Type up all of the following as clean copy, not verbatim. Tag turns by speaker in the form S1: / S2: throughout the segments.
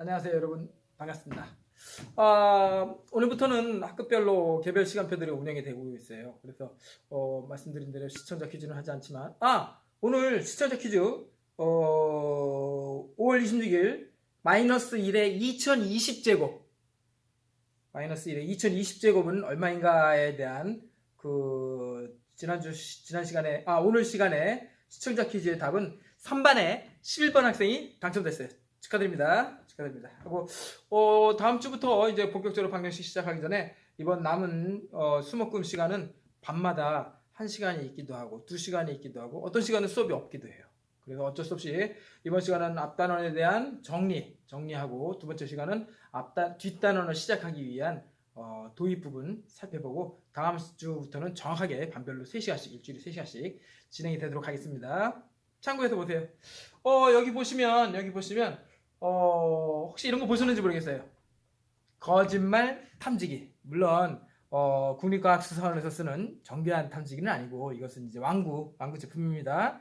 S1: 안녕하세요 여러분, 반갑습니다. 오늘부터는 학급별로 개별 시간표들이 운영이 되고 있어요. 그래서 말씀드린 대로 시청자 퀴즈는 하지 않지만 오늘 시청자 퀴즈 5월 26일 -1의 2020제곱 -1의 2020제곱은 얼마인가에 대한 지난 시간에 오늘 시간에 시청자 퀴즈의 답은 3반에 11번 학생이 당첨됐어요. 축하드립니다. 하고 다음 주부터 이제 본격적으로 방정식 시작하기 전에 이번 남은 수목금 시간은 밤마다 1시간이 있기도 하고 2시간이 있기도 하고 어떤 시간은 수업이 없기도 해요. 그래서 어쩔 수 없이 이번 시간은 앞단원에 대한 정리하고 두 번째 시간은 뒷단원을 시작하기 위한 도입 부분 살펴보고 다음 주부터는 정확하게 반별로 3시간씩 일주일에 3시간씩 진행이 되도록 하겠습니다. 참고해서 보세요. 여기 보시면 혹시 이런 거 보셨는지 모르겠어요. 거짓말 탐지기. 물론 국립과학수사원에서 쓰는 정교한 탐지기는 아니고 이것은 이제 왕구 제품입니다.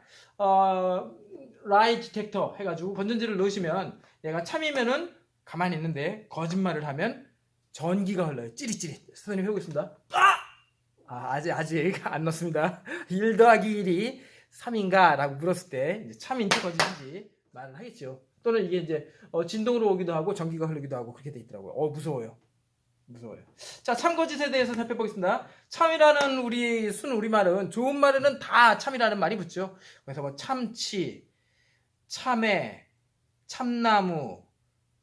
S1: 라이 디텍터 해가지고 건전지를 넣으시면 얘가 참이면은 가만히 있는데 거짓말을 하면 전기가 흘러요. 찌릿찌릿. 선생님 해보겠습니다. 아직 안 넣습니다. 1 더하기 1이 3인가? 라고 물었을 때 이제 참인지 거짓인지 말을 하겠죠. 또는 이게 이제 진동으로 오기도 하고 전기가 흐르기도 하고 그렇게 돼 있더라고요. 무서워요. 자, 참거짓에 대해서 살펴보겠습니다. 참이라는 우리 순우리말은 좋은 말에는 다 참이라는 말이 붙죠. 그래서 뭐 참치, 참외, 참나무,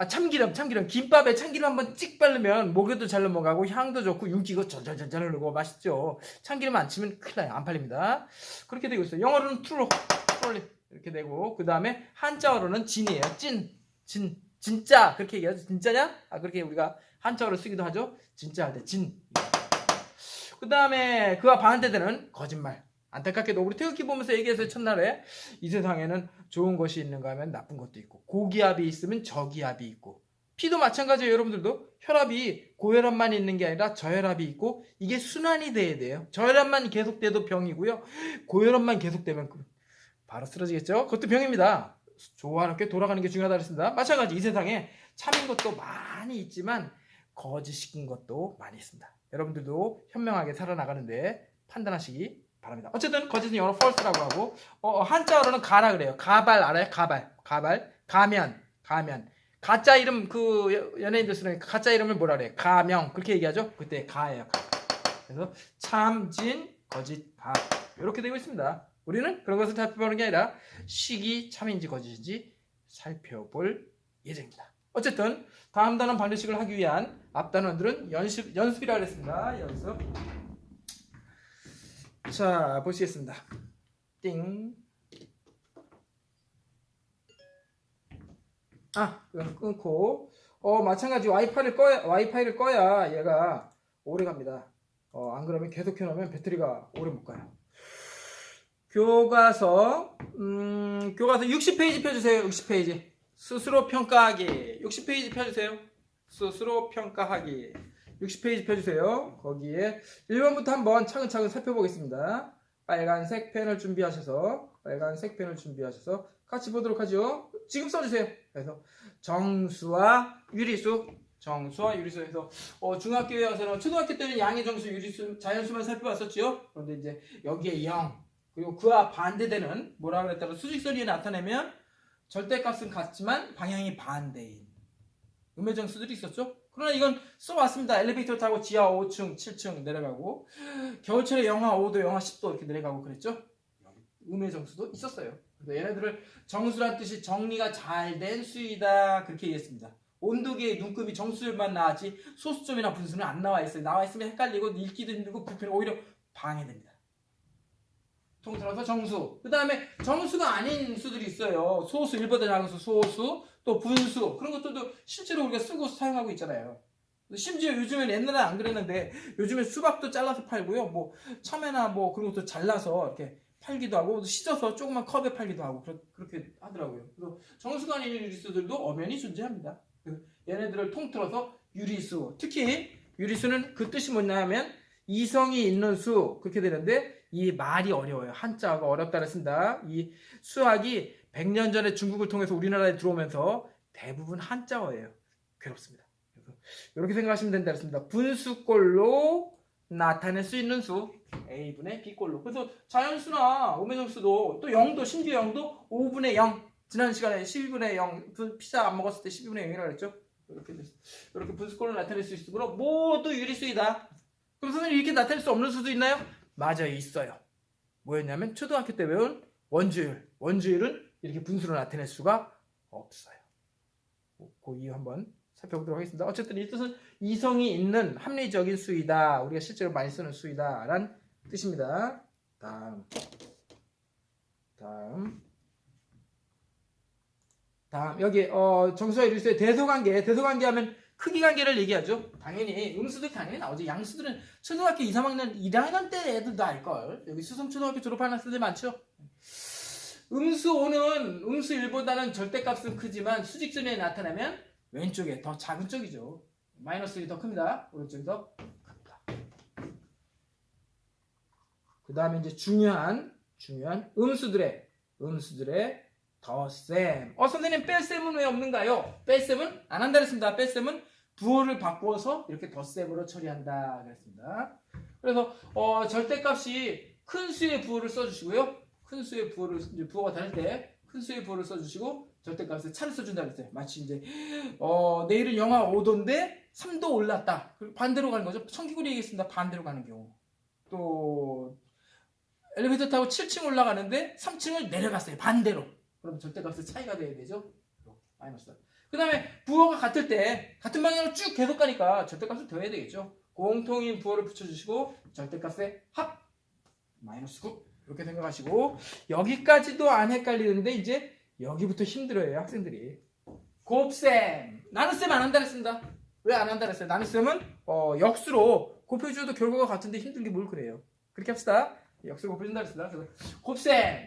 S1: 참기름. 김밥에 참기름 한번 찍 바르면 목에도 잘 넘어가고 향도 좋고 윤기가 절절절절 흐르고 맛있죠. 참기름 안 치면 큰일 나요. 안 팔립니다. 그렇게 되고 있어요. 영어로는 트롤리 이렇게 되고, 그 다음에 한자어로는 진이에요. 진짜 그렇게 얘기하죠. 진짜냐? 그렇게 우리가 한자어로 쓰기도 하죠. 진짜 할 때 진. 그 다음에 그와 반대되는 거짓말. 안타깝게도 우리 태극기 보면서 얘기했어요. 첫날에 이 세상에는 좋은 것이 있는가 하면 나쁜 것도 있고, 고기압이 있으면 저기압이 있고, 피도 마찬가지예요. 여러분들도 혈압이 고혈압만 있는 게 아니라 저혈압이 있고, 이게 순환이 돼야 돼요. 저혈압만 계속돼도 병이고요, 고혈압만 계속되면 바로 쓰러지겠죠. 그것도 병입니다. 조화롭게 돌아가는 게 중요하다고 했습니다. 마찬가지 이 세상에 참인 것도 많이 있지만 거짓인 것도 많이 있습니다. 여러분들도 현명하게 살아나가는데 판단하시기 바랍니다. 어쨌든 거짓은 영어로 false라고 하고, 한자어로는 가라 그래요. 가발 알아요? 가발. 가면. 가짜 이름, 연예인들 쓰는 가짜 이름을 뭐라 그래요? 가명. 그렇게 얘기하죠? 그때 가예요. 그래서 참, 진, 거짓, 가. 이렇게 되고 있습니다. 우리는 그런 것을 살펴보는 게 아니라 식이 참인지 거짓인지 살펴볼 예정입니다. 어쨌든 다음 단원 반대식을 하기 위한 앞단원들은 연습이라고 했습니다. 연습. 자, 보시겠습니다. 띵. 끊고. 마찬가지 와이파이를 꺼야 얘가 오래 갑니다. 안 그러면 계속 켜놓으면 배터리가 오래 못 가요. 교과서 60페이지 펴주세요. 60페이지. 스스로 평가하기. 60페이지 펴주세요. 스스로 평가하기. 60페이지 펴주세요. 거기에 1번부터 한번 차근차근 살펴보겠습니다. 빨간색 펜을 준비하셔서 같이 보도록 하죠. 지금 써주세요. 그래서 정수와 유리수 해서 중학교에 와서는 초등학교 때는 양의 정수, 유리수, 자연수만 살펴봤었죠. 그런데 이제 여기에 0, 그리고 그와 반대되는 뭐라 그랬다가 수직선이 나타내면 절대값은 같지만 방향이 반대인 음해정수들이 있었죠. 그러나 이건 써왔습니다. 엘리베이터 타고 지하 5층, 7층 내려가고, 겨울철에 영하 5도, 영하 10도 이렇게 내려가고 그랬죠. 음해정수도 있었어요. 그래서 얘네들을 정수란 뜻이 정리가 잘 된 수이다 그렇게 얘기했습니다. 온도계의 눈금이 정수만 나왔지 소수점이나 분수는 안 나와 있어요. 나와 있으면 헷갈리고 읽기도 힘들고 불편, 오히려 방해됩니다. 통틀어서 정수. 그 다음에 정수가 아닌 수들이 있어요. 소수, 1보다 작은 수, 소수, 또 분수. 그런 것들도 실제로 우리가 쓰고 사용하고 있잖아요. 심지어 요즘엔 옛날에 안 그랬는데 요즘엔 수박도 잘라서 팔고요. 뭐 참외나 뭐 그런 것도 잘라서 이렇게 팔기도 하고, 씻어서 조그만 컵에 팔기도 하고 그렇게 하더라고요. 그래서 정수가 아닌 유리수들도 엄연히 존재합니다. 얘네들을 통틀어서 유리수. 특히 유리수는 그 뜻이 뭐냐면 이성이 있는 수 그렇게 되는데, 이 말이 어려워요. 한자가 어렵다 그랬습니다. 이 수학이 100년 전에 중국을 통해서 우리나라에 들어오면서 대부분 한자어예요. 괴롭습니다. 그래서 이렇게 생각하시면 된다 했습니다. 분수꼴로 나타낼 수 있는 수 A분의 B꼴로. 그래서 자연수나 우매정수도 또 0도 심지어 0도 5분의 0 지난 시간에 12분의 0 피자 안 먹었을 때 12분의 0이라고 그랬죠. 이렇게 분수꼴로 나타낼 수 있으므로 모두 유리수이다. 그럼 선생님 이렇게 나타낼 수 없는 수도 있나요? 맞아요. 있어요. 뭐였냐면 초등학교 때 배운 원주율. 원주율은 이렇게 분수로 나타낼 수가 없어요. 그 이유 한번 살펴보도록 하겠습니다. 어쨌든 이 뜻은 이성이 있는 합리적인 수이다. 우리가 실제로 많이 쓰는 수이다 라는 뜻입니다. 다음 여기 정수와 유리수의 대소관계 하면 크기 관계를 얘기하죠. 당연히 음수도 당연히 나오죠. 양수들은 초등학교 2, 3학년 1학년 때 애들도 알걸. 여기 수성초등학교 졸업하는 학생들 많죠. 음수 5는 음수 1보다는 절대값은 크지만 수직선에 나타나면 왼쪽에 더 작은 쪽이죠. 마이너스 1이 더 큽니다. 오른쪽이 더 큽니다. 그 다음에 이제 중요한 음수들의 덧셈. 선생님 뺄셈은 왜 없는가요? 뺄셈은 안 한다 그랬습니다. 뺄셈은 부호를 바꾸어서 이렇게 덧셈으로 처리한다 그랬습니다. 그래서 절대값이 큰 수의 부호를 써주시고요. 큰 수의 부호를 이제 부호가 다를 때 큰 수의 부호를 써주시고 절대값에 차를 써준다 그랬어요. 마치 이제 내일은 영하 5도인데 3도 올랐다. 반대로 가는 거죠. 청기구리 얘기했습니다. 반대로 가는 경우. 또 엘리베이터 타고 7층 올라가는데 3층을 내려갔어요. 반대로. 그럼 절대값의 차이가 돼야 되죠. 마이너스. 그 다음에 부호가 같을 때 같은 방향으로 쭉 계속 가니까 절대값을 더해야 되겠죠. 공통인 부호를 붙여주시고 절대값의 합 마이너스 9 이렇게 생각하시고 여기까지도 안 헷갈리는데 이제 여기부터 힘들어요 학생들이. 곱셈 나눗셈 안 한다 그랬습니다. 왜 안 한다 그랬어요? 나눗셈은 역수로 곱해줘도 결과가 같은데 힘든 게 뭘 그래요. 그렇게 합시다. 역수로 곱해준다 그랬습니다. 그래서 곱셈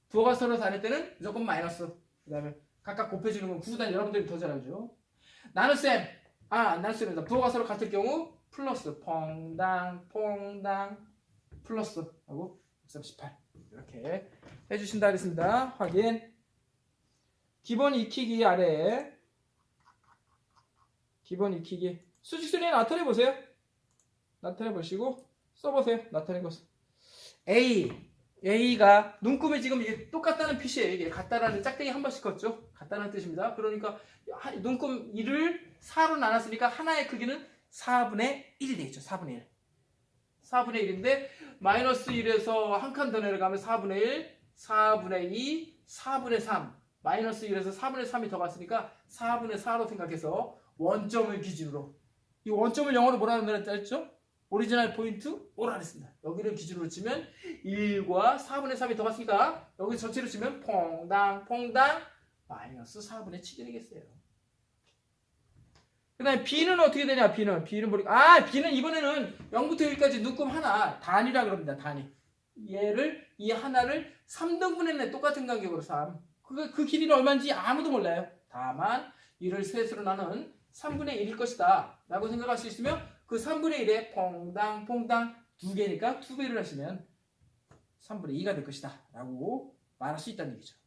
S1: 부호가 서로 다를 때는 무조건 마이너스. 그 다음에 각각 곱해주는 건 구구단 여러분들이 더 잘 알죠. 나눗셈입니다. 부호가 서로 같을 경우 플러스 퐁당 플러스 하고 138 이렇게 해주신다 그랬습니다. 확인. 기본 익히기 아래 기본 익히기 수직순위에 나타내보세요. 나타내보시고 써보세요. 나타낸 것을 A가 눈금이 지금 이게 똑같다는 표시예요. 이게 같다라는 짝대기 한 번씩 컸죠. 같다는 뜻입니다. 그러니까 눈금 1을 4로 나눴으니까 하나의 크기는 4분의 1이 되겠죠. 4분의 1. 4분의 1인데 마이너스 1에서 한 칸 더 내려가면 4분의 1, 4분의 2, 4분의 3 마이너스 1에서 4분의 3이 더 갔으니까 4분의 4로 생각해서 원점을 기준으로 이 원점을 영어로 뭐라고 했죠? 오리지널 포인트 오라 했습니다. 여기를 기준으로 치면 1과 4분의 3이 더 갔으니까 여기 전체로 치면 퐁당 마이너스 4분의 7이 되겠어요. 그 다음에 B는 어떻게 되냐? B는 보니까 B는 이번에는 0부터 1까지 눈금 하나 단위라 그럽니다. 단위. 이 하나를 3등분의 내 똑같은 간격으로 3. 그 길이는 얼마인지 아무도 몰라요. 다만 이를 셋으로 나눈 3분의 1일 것이다 라고 생각할 수 있으면 그 3분의 1에 퐁당 2개니까 2배를 하시면 3분의 2가 될 것이다 라고 말할 수 있다는 얘기죠.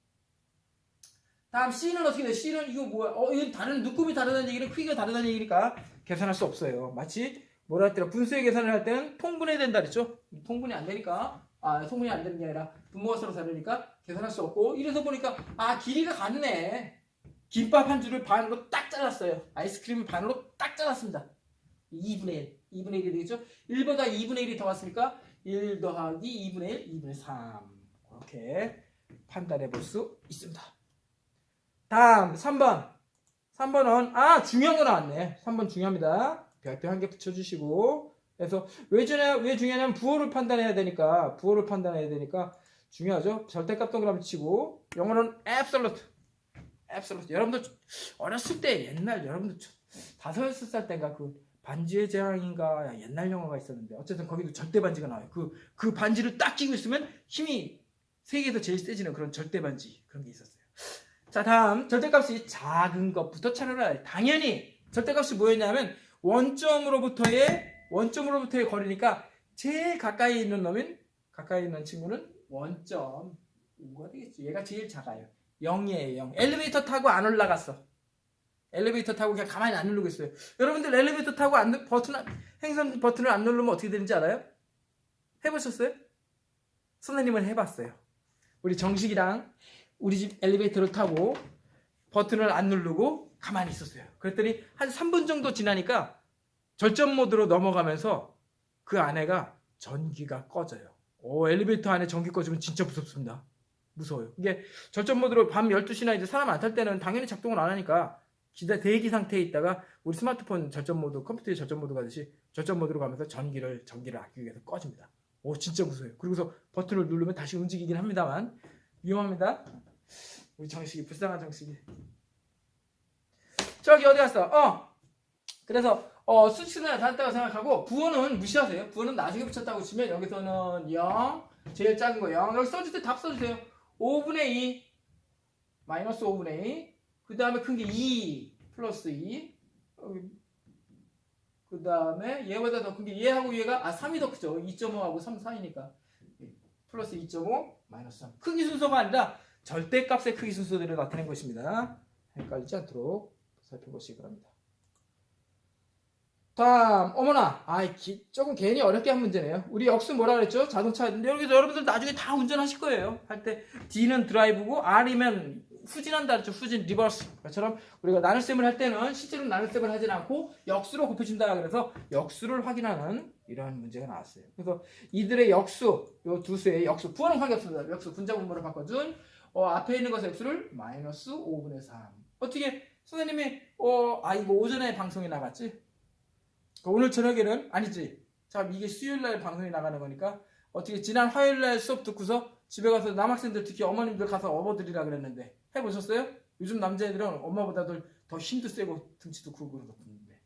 S1: 다음 C는 어떻게 돼요? C는 이거 뭐야? 이건 다른 눈금이 다르다는 얘기는 크기가 다르다는 얘기니까 계산할 수 없어요. 마치 뭐라 했더라? 분수의 계산을 할 때는 통분해야 된다 그랬죠? 통분이 안 되니까 통분이 안 되는 게 아니라 분모가 서로 다르니까 계산할 수 없고 이래서 보니까 길이가 같네. 김밥 한 줄을 반으로 딱 잘랐어요. 아이스크림을 반으로 딱 잘랐습니다. 2분의 1이 되겠죠? 1보다 2분의 1이 더 왔으니까 1 더하기 2분의 1, 2분의 3 이렇게 판단해 볼 수 있습니다. 다음 3번은 중요한 거 나왔네. 3번 중요합니다. 별표 한 개 붙여주시고 그래서 왜 중요하냐면 부호를 판단해야 되니까 중요하죠. 절대값 동그라미 치고 영어로는 absolute. 여러분들 어렸을 때 옛날 여러분들 5살 때인가 그 반지의 제왕인가 옛날 영화가 있었는데 어쨌든 거기도 절대 반지가 나와요. 그 반지를 딱 끼고 있으면 힘이 세계에서 제일 세지는 그런 절대 반지 그런 게 있었어요. 자 다음 절대값이 작은 것부터 찾아라. 당연히 절대값이 뭐였냐면 원점으로부터의 거리니까 제일 가까이 있는 친구는 원점 5가 되겠죠. 얘가 제일 작아요. 0이에요. 0. 엘리베이터 타고 안 올라갔어. 엘리베이터 타고 그냥 가만히 안 누르고 있어요. 여러분들 엘리베이터 타고 행선 버튼을 안 누르면 어떻게 되는지 알아요? 해보셨어요? 선생님은 해봤어요. 우리 정식이랑 우리 집 엘리베이터를 타고 버튼을 안 누르고 가만히 있었어요. 그랬더니 한 3분 정도 지나니까 절전 모드로 넘어가면서 그 안에가 전기가 꺼져요. 엘리베이터 안에 전기 꺼지면 진짜 무섭습니다. 무서워요. 이게 절전 모드로 밤 12시나 이제 사람 안 탈 때는 당연히 작동을 안 하니까 대기 상태에 있다가 우리 스마트폰 절전 모드, 컴퓨터의 절전 모드 가듯이 절전 모드로 가면서 전기를 아끼기 위해서 꺼집니다. 진짜 무서워요. 그리고서 버튼을 누르면 다시 움직이긴 합니다만 위험합니다. 우리 정식이, 불쌍한 정식이. 저기 어디 갔어? 그래서 수치는 닿았다고 생각하고 부호는 무시하세요. 부호는 나중에 붙였다고 치면 여기서는 0, 제일 작은 거 0. 여기 써줄 때 답 써주세요. 5분의 2 마이너스 5분의 2, 그 다음에 큰 게 2 플러스 2, 그 다음에 얘보다 더 큰 게 얘하고 얘가 3이 더 크죠. 2.5하고 3 사이니까 플러스 2.5 마이너스 3. 크기 순서가 아니라 절대값의 크기 순서대로 나타낸 것입니다. 헷갈리지 않도록 살펴보시기 바랍니다. 다음, 어머나, 조금 괜히 어렵게 한 문제네요. 우리 역수 뭐라 그랬죠? 자동차인데 여기서 여러분들 나중에 다 운전하실 거예요. 할 때 D는 드라이브고 R이면 후진한다 그랬죠. 후진, 리버스. 그처럼 우리가 나눗셈을 할 때는 실제로 나눗셈을 하진 않고 역수로 곱해준다. 그래서 역수를 확인하는 이러한 문제가 나왔어요. 그래서 이들의 역수, 요 두 수의 역수, 부호는 관계없습니다. 역수 분자분모를 바꿔준 앞에 있는 것의 역수를 마이너스 5분의 3. 어떻게 선생님이 이거 오전에 방송에 나갔지? 오늘 저녁에는 아니지. 자, 이게 수요일날 방송이 나가는 거니까 어떻게 지난 화요일날 수업 듣고서 집에 가서 남학생들 특히 어머님들 가서 업어드리라 그랬는데 해보셨어요? 요즘 남자애들은 엄마보다도 더 힘도 세고 등치도 크고 그러던데.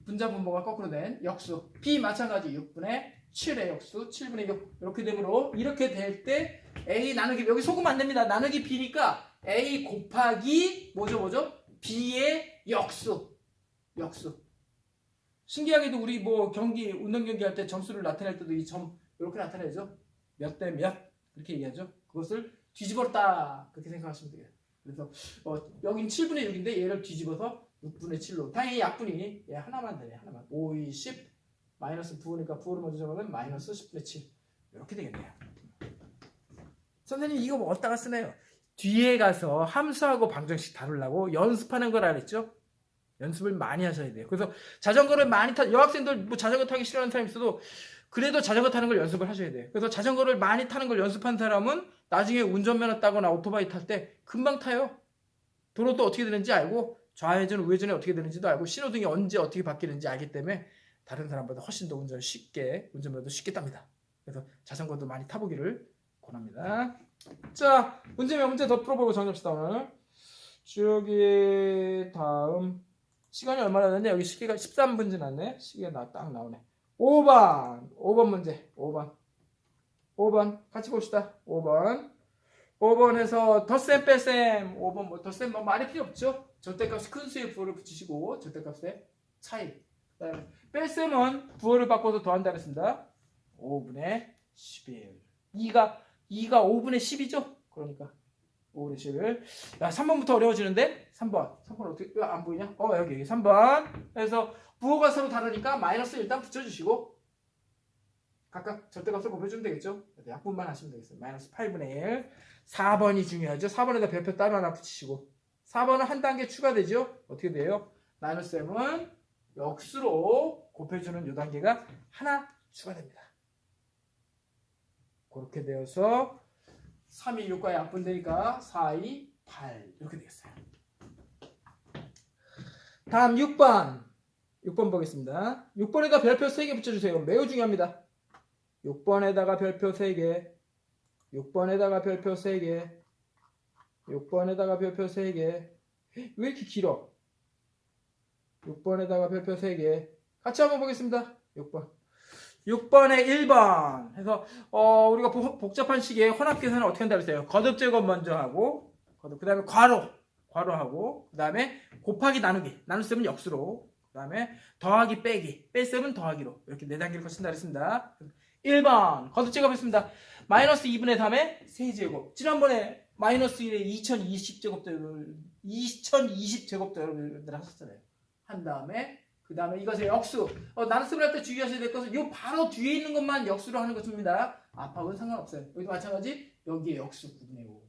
S1: 분자분모가 거꾸로 된 역수 B 마찬가지 6분의 7의 역수 7분의 6 이렇게 되므로 이렇게 될 때 A 나누기 여기 속으면 안 됩니다. 나누기 B니까 A 곱하기 뭐죠? B의 역수. 신기하게도 우리 운동 경기 할 때 점수를 나타낼 때도 이 점 이렇게 나타내죠. 몇 대 몇 이렇게 얘기하죠. 그것을 뒤집었다 그렇게 생각하시면 돼요. 그래서 여긴 7분의 6인데 얘를 뒤집어서 6분의 7로 당연히 약분이 얘 하나만 되네. 하나만 5, 2, 10 마이너스 부호니까 부호를 먼저 적으면 마이너스 10분의 7 이렇게 되겠네요. 선생님 이거 어디다가 쓰네요. 뒤에 가서 함수하고 방정식 다루려고 연습하는 거라 그랬죠. 연습을 많이 하셔야 돼요. 그래서 자전거를 많이 여학생들 자전거 타기 싫어하는 사람 있어도 그래도 자전거 타는 걸 연습을 하셔야 돼요. 그래서 자전거를 많이 타는 걸 연습한 사람은 나중에 운전면허 따거나 오토바이 탈 때 금방 타요. 도로도 어떻게 되는지 알고 좌회전, 우회전이 어떻게 되는지도 알고 신호등이 언제 어떻게 바뀌는지 알기 때문에 다른 사람보다 훨씬 더 운전면허도 쉽게 땁니다. 그래서 자전거도 많이 타보기를 권합니다. 자, 문제 더 풀어보고 정리합시다. 오늘 저기 다음 시간이 얼마나 됐냐? 여기 시계가 13분 지났네. 시계가 딱 나오네. 5번 문제. 5번 같이 봅시다. 5번에서 덧셈 뺄셈. 5번 덧셈 말이 필요 없죠. 절대값이 큰 수의 부호를 붙이시고 절대값의 차이. 그다음에 뺄셈은 부호를 바꿔서 더한다 그랬습니다. 5분의 11. 2가 5분의 10이죠. 그러니까 5분의 11. 야, 3번부터 어려워지는데? 3번 어떻게, 안 보이냐? 여기 3번. 그래서 부호가 서로 다르니까 마이너스 일단 붙여주시고, 각각 절대값을 곱해주면 되겠죠? 약분만 하시면 되겠어요. 마이너스 8분의 1. 4번이 중요하죠? 4번에다 별표 따로 하나 붙이시고, 4번은 한 단계 추가되죠? 어떻게 돼요? 나눗셈은 역수로 곱해주는 요 단계가 하나 추가됩니다. 그렇게 되어서 3이 6과 약분되니까 4, 2, 8 이렇게 되겠어요. 다음 6번 보겠습니다. 6번에다 별표 3개 붙여주세요. 매우 중요합니다. 6번에다가 별표 3개 6번에다가 별표 3개 6번에다가 별표 3개 왜 이렇게 길어? 6번에다가 별표 3개 같이 한번 보겠습니다. 6번에 1번 해서 우리가 복잡한 식의 혼합 계산을 어떻게 한다 그랬어요? 거듭 제곱 먼저 하고 그 다음에 괄호하고 그 다음에 곱하기 나눗셈은 역수로 그 다음에 더하기 빼기 뺄셈은 더하기로 이렇게 4단계를 거친다 그랬습니다. 1번 거듭 제곱했습니다. 마이너스 2분의 3의 세제곱. 지난번에 마이너스 1의 2020제곱들 2020제곱들 하셨잖아요. 한 다음에 그 다음에 이것의 역수. 나눗셈을 할 때 주의하셔야 될 것은 요 바로 뒤에 있는 것만 역수로 하는 것입니다. 압합은 상관없어요. 여기도 마찬가지. 여기에 역수 9분의 5.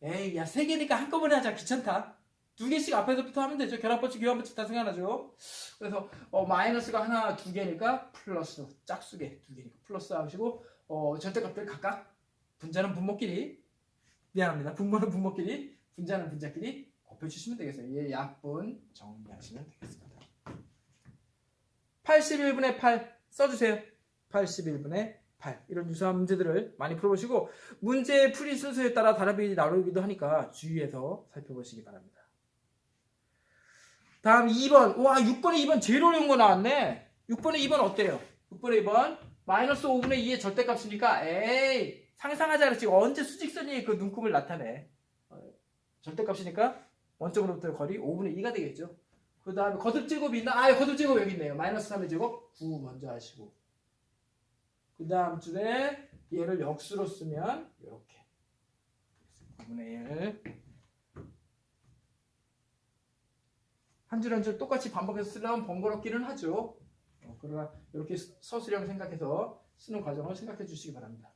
S1: 에이, 야, 3개니까 한꺼번에 하자. 귀찮다. 2개씩 앞에서부터 하면 되죠. 결합법칙, 교합법칙 다 생각나죠. 그래서 마이너스가 하나, 2개니까 플러스, 짝수개 2개니까 플러스 하시고 절대값들 각각 분자는 분모끼리, 미안합니다. 분모는 분모끼리, 분자는 분자끼리 곱해주시면 되겠어요. 얘 약분 정리하시면 되겠습니다. 81분의 8 써주세요. 81분의 8. 이런 유사한 문제들을 많이 풀어보시고 문제의 풀이 순서에 따라 답이 나오기도 하니까 주의해서 살펴보시기 바랍니다. 다음 2번. 와, 6번에 2번 제일 어려운 거 나왔네. 6번에 2번 어때요? 6번에 2번 마이너스 5분의 2의 절대값이니까 에이 상상하자 그랬지. 언제 수직선이 그 눈금을 나타내. 절대값이니까 원점으로부터 거리 5분의 2가 되겠죠. 그 다음에 거듭제곱이 있나? 거듭제곱 여기 있네요. 마이너스 3의 제곱 9 먼저 하시고 그 다음 줄에 얘를 역수로 쓰면 이렇게 9분의 1 한 줄 한 줄 똑같이 반복해서 쓰려면 번거롭기는 하죠. 그러나 이렇게 서술형 생각해서 쓰는 과정을 생각해 주시기 바랍니다.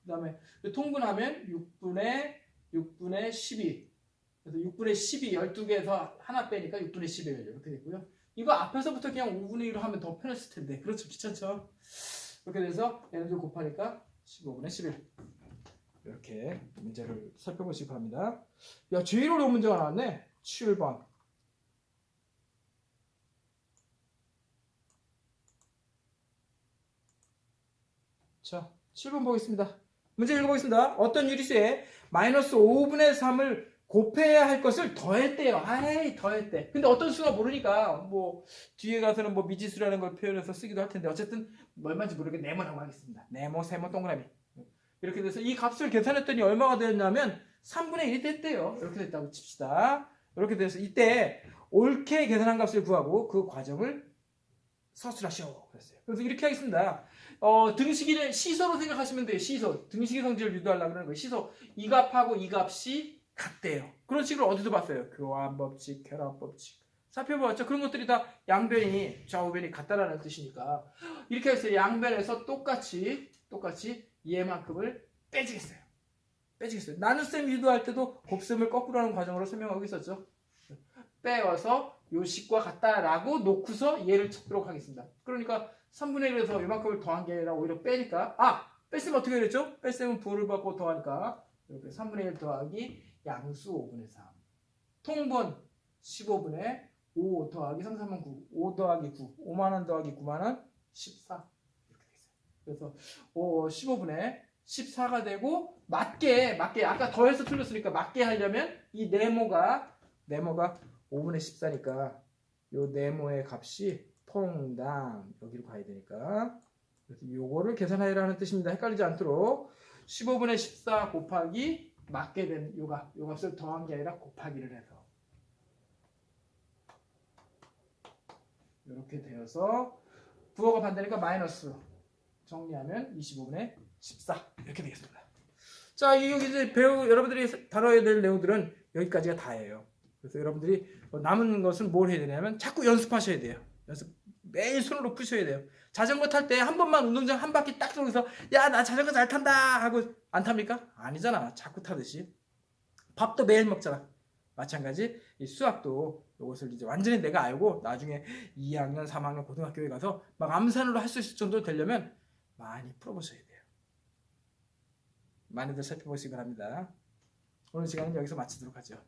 S1: 그 다음에 통분하면 6분의 12 그래서 6분의 12 12개에서 하나 빼니까 6분의 11 이렇게 되고요. 이거 앞에서부터 그냥 5분의 1로 하면 더 편했을 텐데 그렇죠. 귀찮죠. 이렇게 돼서 얘네들 곱하니까 15분의 11 이렇게 문제를 살펴보시기 바랍니다. 야, 제일 어려운 문제가 나왔네. 7번. 자, 7번 보겠습니다. 문제 읽어보겠습니다. 어떤 유리수에 마이너스 5분의 3을 곱해야 할 것을 더했대요. 더했대. 근데 어떤 수가 모르니까 뭐 뒤에 가서는 뭐 미지수라는 걸 표현해서 쓰기도 할 텐데 어쨌든 얼마인지 모르게 네모라고 하겠습니다. 네모, 세모, 동그라미. 이렇게 돼서 이 값을 계산했더니 얼마가 되었냐면 3분의 1이 됐대요. 이렇게 됐다고 칩시다. 이렇게 돼서 이때 옳게 계산한 값을 구하고 그 과정을 서술하시오. 그랬어요. 그래서 이렇게 하겠습니다. 등식이는 시소로 생각하시면 돼요. 시소. 등식의 성질을 유도하려고 그러는 거예요. 시소. 이 값하고 이 값이 같대요. 그런 식으로 어디서 봤어요? 교환법칙, 결합법칙. 살펴보았죠? 그런 것들이 다 양변이, 좌우변이 같다라는 뜻이니까. 이렇게 해서 양변에서 똑같이 얘만큼을 빼주겠어요. 나눗셈 유도할 때도 곱셈을 거꾸로 하는 과정으로 설명하고 있었죠. 빼와서 요 식과 같다라고 놓고서 얘를 찾도록 하겠습니다. 그러니까 3분의 1에서 이만큼을 더한 게 아니라 오히려 빼니까 뺄셈 어떻게 그랬죠? 뺄셈은 부호를 받고 더하니까 이렇게 3분의 1 더하기 양수 5분의 3 통분 15분의 5 더하기 3, 3은 9 5 더하기 9 5만원 더하기 9만원 14 이렇게 되겠어요. 그래서 15분의 14가 되고 맞게 아까 더해서 틀렸으니까 맞게 하려면 이 네모가 5분의 14니까 요 네모의 값이 퐁당 여기로 가야 되니까 그래서 요거를 계산하라는 뜻입니다. 헷갈리지 않도록 15분의 14 곱하기 맞게 된 요 값을 더한 게 아니라 곱하기를 해서 이렇게 되어서 부호가 반대니까 마이너스 정리하면 25분의 14 이렇게 되겠습니다. 자, 여기 이제 여러분들이 다뤄야 될 내용들은 여기까지가 다예요. 그래서 여러분들이 남은 것은 뭘 해야 되냐면 자꾸 연습하셔야 돼요. 매일 손으로 푸셔야 돼요. 자전거 탈 때 한 번만 운동장 한 바퀴 딱 돌면서 야, 나 자전거 잘 탄다 하고 안 탑니까? 아니잖아. 자꾸 타듯이. 밥도 매일 먹잖아. 마찬가지 이 수학도 이것을 이제 완전히 내가 알고 나중에 2학년, 3학년 고등학교에 가서 막 암산으로 할 수 있을 정도 되려면 많이 풀어보셔야 돼요. 많이들 살펴보시기 바랍니다. 오늘 시간은 여기서 마치도록 하죠.